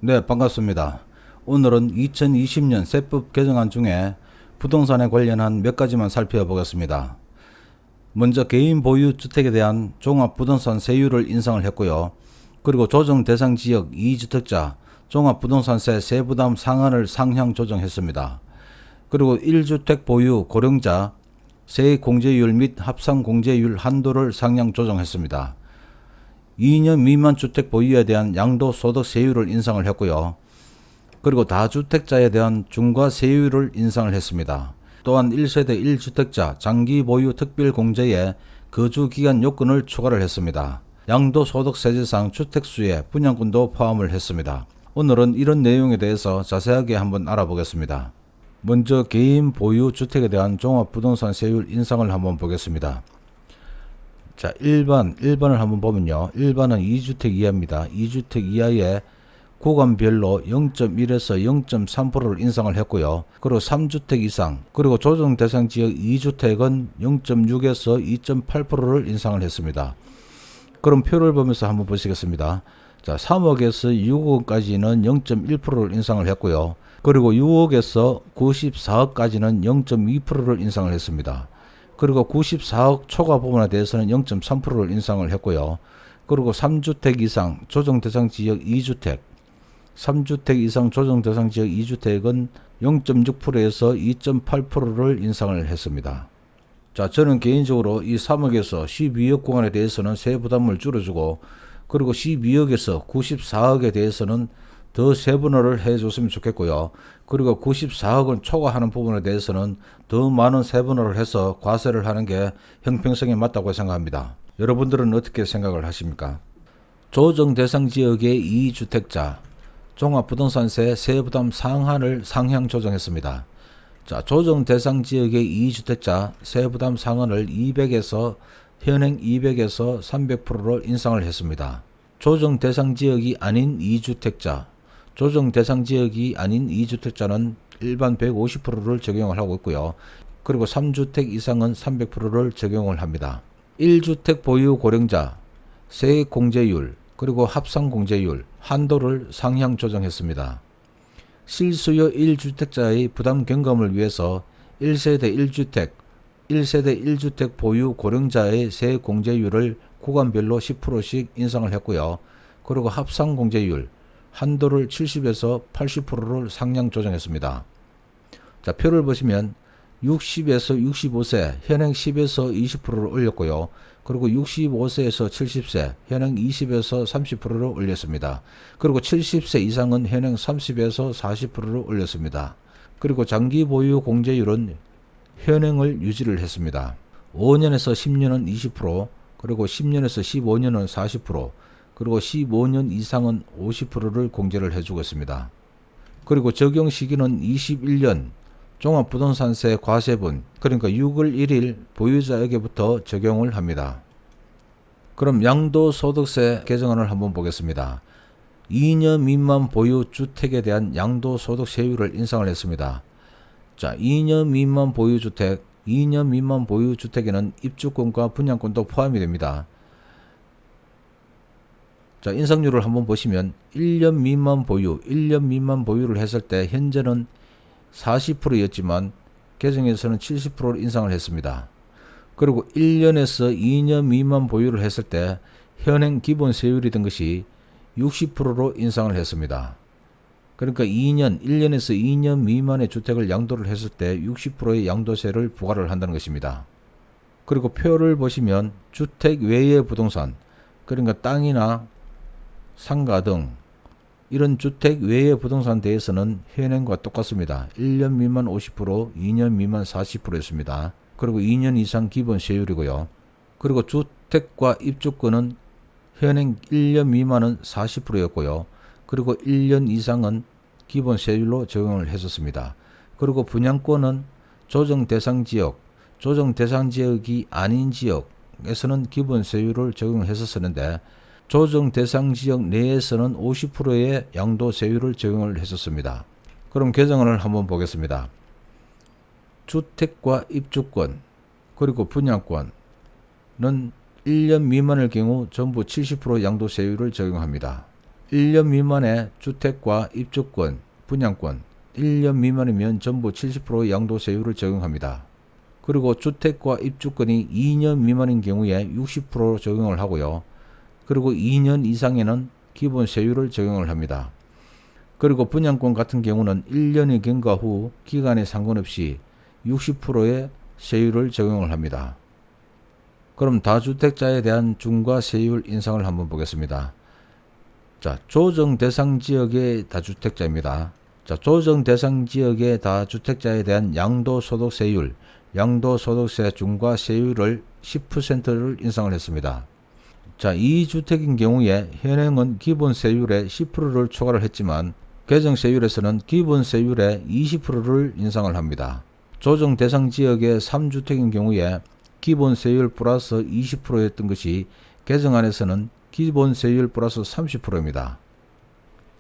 네, 반갑습니다. 오늘은 2020년 세법 개정안 중에 부동산에 관련한 몇 가지만 살펴보겠습니다. 먼저 개인 보유 주택에 대한 종합부동산 세율을 인상을 했고요. 그리고 조정 대상 지역 2주택자 종합부동산세 세부담 상한을 상향 조정했습니다. 그리고 1주택 보유 고령자 세액공제율 및 합산공제율 한도를 상향 조정했습니다. 2년 미만 주택 보유에 대한 양도소득세율을 인상을 했고요. 그리고 다주택자에 대한 중과세율을 인상을 했습니다. 또한 1세대 1주택자 장기 보유 특별공제에 거주기간 요건을 추가를 했습니다. 양도소득세제상 주택수에 분양권도 포함을 했습니다. 오늘은 이런 내용에 대해서 자세하게 한번 알아보겠습니다. 먼저 개인 보유 주택에 대한 종합부동산 세율 인상을 한번 보겠습니다. 자, 1번을 한번 보면요. 1번은 2주택 이하입니다. 2주택 이하에 구간별로 0.1에서 0.3%를 인상을 했고요. 그리고 3주택 이상, 그리고 조정 대상 지역 2주택은 0.6에서 2.8%를 인상을 했습니다. 그럼 표를 보면서 한번 보시겠습니다. 자, 3억에서 6억까지는 0.1%를 인상을 했고요. 그리고 6억에서 94억까지는 0.2%를 인상을 했습니다. 그리고 94억 초과 부분에 대해서는 0.3%를 인상을 했고요. 그리고 3주택 이상 조정 대상 지역 2주택, 3주택 이상 조정 대상 지역 2주택은 0.6%에서 2.8%를 인상을 했습니다. 자, 저는 개인적으로 이 3억에서 12억 구간에 대해서는 세부담을 줄여주고, 그리고 12억에서 94억에 대해서는 더 세분화를 해줬으면 좋겠고요. 그리고 94억은 초과하는 부분에 대해서는 더 많은 세분화를 해서 과세를 하는 게 형평성에 맞다고 생각합니다. 여러분들은 어떻게 생각을 하십니까? 조정 대상 지역의 2주택자 종합부동산세 세부담 상한을 상향 조정했습니다. 자, 조정 대상 지역의 2주택자 세부담 상한을 200에서 현행 200에서 300%로 인상을 했습니다. 조정 대상 지역이 아닌 2주택자 조정 대상 지역이 아닌 2주택자는 일반 150%를 적용을 하고 있고요. 그리고 3주택 이상은 300%를 적용을 합니다. 1주택 보유 고령자 세액공제율 그리고 합산공제율 한도를 상향 조정했습니다. 실수요 1주택자의 부담 경감을 위해서 1세대 1주택 보유 고령자의 세액공제율을 구간별로 10%씩 인상을 했고요. 그리고 합산공제율 한도를 70에서 80%를 상향 조정했습니다. 자, 표를 보시면 60에서 65세 현행 10에서 20%를 올렸고요. 그리고 65세에서 70세 현행 20에서 30%를 올렸습니다. 그리고 70세 이상은 현행 30에서 40%를 올렸습니다. 그리고 장기 보유 공제율은 현행을 유지를 했습니다. 5년에서 10년은 20%, 그리고 10년에서 15년은 40%, 그리고 15년 이상은 50%를 공제를 해주고 있습니다. 그리고 적용 시기는 21년 종합부동산세 과세분, 그러니까 6월 1일 보유자에게부터 적용을 합니다. 그럼 양도소득세 개정안을 한번 보겠습니다. 2년 미만 보유 주택에 대한 양도소득세율을 인상을 했습니다. 자, 2년 미만 보유 주택에는 입주권과 분양권도 포함이 됩니다. 자, 인상률을 한번 보시면 1년 미만 보유를 했을 때 현재는 40%였지만 개정에서는 70%를 인상을 했습니다. 그리고 1년에서 2년 미만 보유를 했을 때 현행 기본 세율이던 것이 60%로 인상을 했습니다. 그러니까 1년에서 2년 미만의 주택을 양도를 했을 때 60%의 양도세를 부과를 한다는 것입니다. 그리고 표를 보시면 주택 외의 부동산, 그러니까 땅이나 상가 등 이런 주택 외의 부동산 대해서는 현행과 똑같습니다. 1년 미만 50%, 2년 미만 40%였습니다. 그리고 2년 이상 기본 세율이고요. 그리고 주택과 입주권은 현행 1년 미만은 40%였고요. 그리고 1년 이상은 기본 세율로 적용을 했었습니다. 그리고 분양권은 조정 대상 지역이 아닌 지역에서는 기본 세율을 적용했었는데 조정 대상 지역 내에서는 50%의 양도세율을 적용을 했었습니다. 그럼 개정안을 한번 보겠습니다. 주택과 입주권 그리고 분양권은 1년 미만일 경우 전부 70% 양도세율을 적용합니다. 1년 미만의 주택과 입주권, 분양권, 1년 미만이면 전부 70% 양도세율을 적용합니다. 그리고 주택과 입주권이 2년 미만인 경우에 60% 적용을 하고요. 그리고 2년 이상에는 기본세율을 적용을 합니다. 그리고 분양권 같은 경우는 1년의 경과 후 기간에 상관없이 60%의 세율을 적용을 합니다. 그럼 다주택자에 대한 중과세율 인상을 한번 보겠습니다. 자, 조정 대상 지역의 다주택자입니다. 자, 조정 대상 지역의 다주택자에 대한 양도소득세율, 양도소득세 중과세율을 10%를 인상을 했습니다. 자, 2주택인 경우에 현행은 기본세율에 10%를 초과를 했지만 개정세율에서는 기본세율에 20%를 인상을 합니다. 조정 대상 지역의 3주택인 경우에 기본세율 플러스 20%였던 것이 개정안에서는 기본세율 플러스 30%입니다.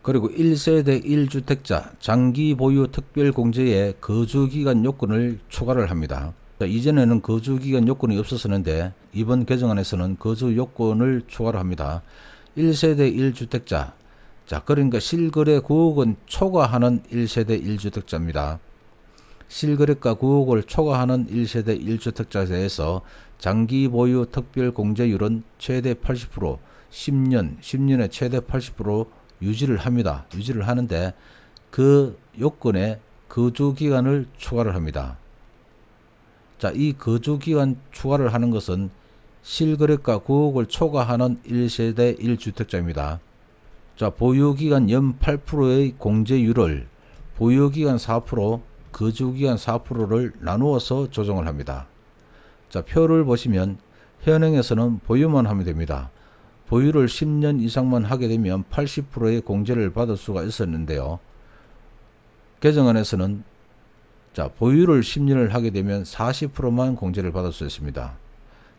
그리고 1세대 1주택자 장기 보유 특별공제에 거주기간 요건을 초과를 합니다. 자, 이전에는 거주기간 요건이 없었었는데 이번 개정안에서는 거주 요건을 초과를 합니다. 1세대 1주택자, 자, 그러니까 실거래 9억 원 초과하는 1세대 1주택자입니다. 실거래가 9억 을 초과하는 1세대 1주택자에 대해서 장기 보유 특별공제율은 최대 80%, 10년에 최대 80% 유지를 합니다. 유지를 하는데 그 요건에 거주기간을 초과를 합니다. 자, 이 거주기간 초과를 하는 것은 실거래가 9억을 초과하는 1세대 1주택자입니다. 자, 보유기간 연 8%의 공제율을 보유기간 4%, 거주기간 4%를 나누어서 조정을 합니다. 자, 표를 보시면 현행에서는 보유만 하면 됩니다. 보유를 10년 이상만 하게 되면 80%의 공제를 받을 수가 있었는데요. 개정안에서는 자, 보유를 10년을 하게 되면 40%만 공제를 받을 수 있습니다.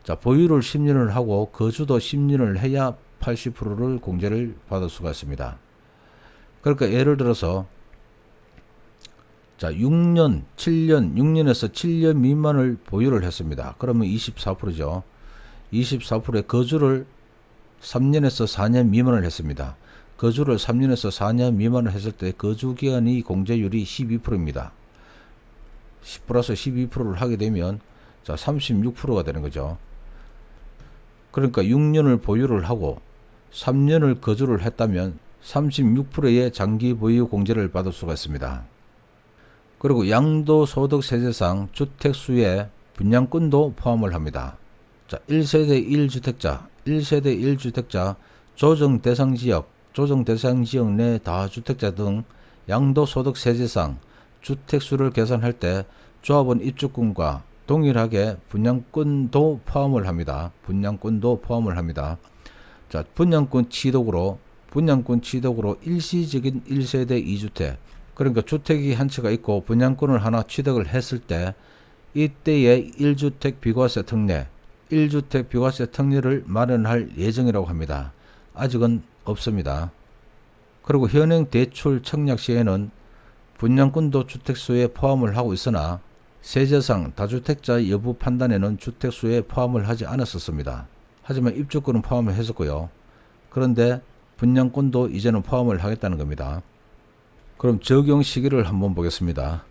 자, 보유를 10년을 하고 거주도 10년을 해야 80%를 공제를 받을 수가 있습니다. 그러니까 예를 들어서 자, 6년, 7년, 6년에서 7년 미만을 보유를 했습니다. 그러면 24%죠. 24%의 거주를 3년에서 4년 미만을 했습니다. 거주를 3년에서 4년 미만을 했을 때 거주기간이 공제율이 12%입니다. 10 플러스 12%를 하게 되면 자, 36%가 되는 거죠. 그러니까 6년을 보유를 하고 3년을 거주를 했다면 36%의 장기 보유 공제를 받을 수가 있습니다. 그리고 양도소득세제상 주택수에 분양권도 포함을 합니다. 자, 1세대 1주택자, 조정 대상 지역 내 다주택자 등 양도소득세제상 주택수를 계산할 때 조합원 입주권과 동일하게 분양권도 포함을 합니다. 자, 분양권 취득으로 일시적인 1세대 2주택, 그러니까 주택이 한 채가 있고 분양권을 하나 취득을 했을 때 이때의 1주택 비과세 특례를 마련할 예정이라고 합니다. 아직은 없습니다. 그리고 현행 대출 청약 시에는 분양권도 주택수에 포함을 하고 있으나 세제상 다주택자 여부 판단에는 주택수에 포함을 하지 않았었습니다. 하지만 입주권은 포함을 했었고요. 그런데 분양권도 이제는 포함을 하겠다는 겁니다. 그럼 적용 시기를 한번 보겠습니다.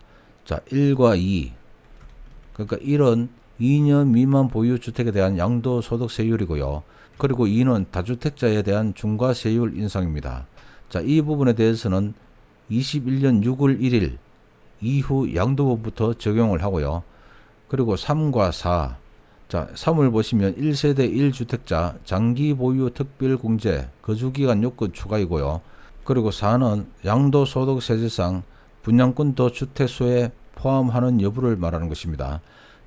자, 1과 2. 그러니까 1은 2년 미만 보유 주택에 대한 양도소득세율이고요. 그리고 2는 다주택자에 대한 중과세율 인상입니다. 자, 이 부분에 대해서는 21년 6월 1일 이후 양도부부터 적용을 하고요. 그리고 3과 4. 자, 3을 보시면 1세대 1주택자 장기 보유 특별공제 거주기간 요건 추가이고요. 그리고 4는 양도소득세제상 분양권도 주택수에 포함하는 여부를 말하는 것입니다.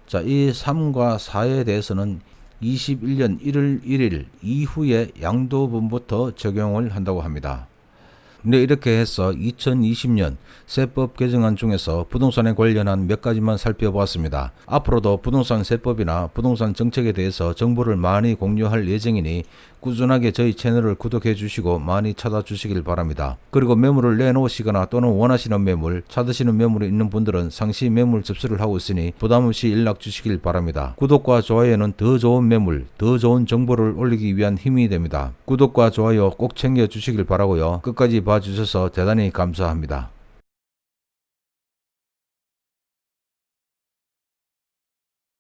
자, 이 3과 4에 대해서는 21년 1월 1일 이후에 양도분부터 적용을 한다고 합니다. 네, 이렇게 해서 2020년 세법 개정안 중에서 부동산에 관련한 몇 가지만 살펴보았습니다. 앞으로도 부동산 세법이나 부동산 정책에 대해서 정보를 많이 공유할 예정이니 꾸준하게 저희 채널을 구독해 주시고 많이 찾아주시길 바랍니다. 그리고 매물을 내놓으시거나 또는 원하시는 매물, 찾으시는 매물이 있는 분들은 상시 매물 접수를 하고 있으니 부담없이 연락 주시길 바랍니다. 구독과 좋아요는 더 좋은 매물, 더 좋은 정보를 올리기 위한 힘이 됩니다. 구독과 좋아요 꼭 챙겨 주시길 바라고요. 끝까지 봐주셔서 대단히 감사합니다.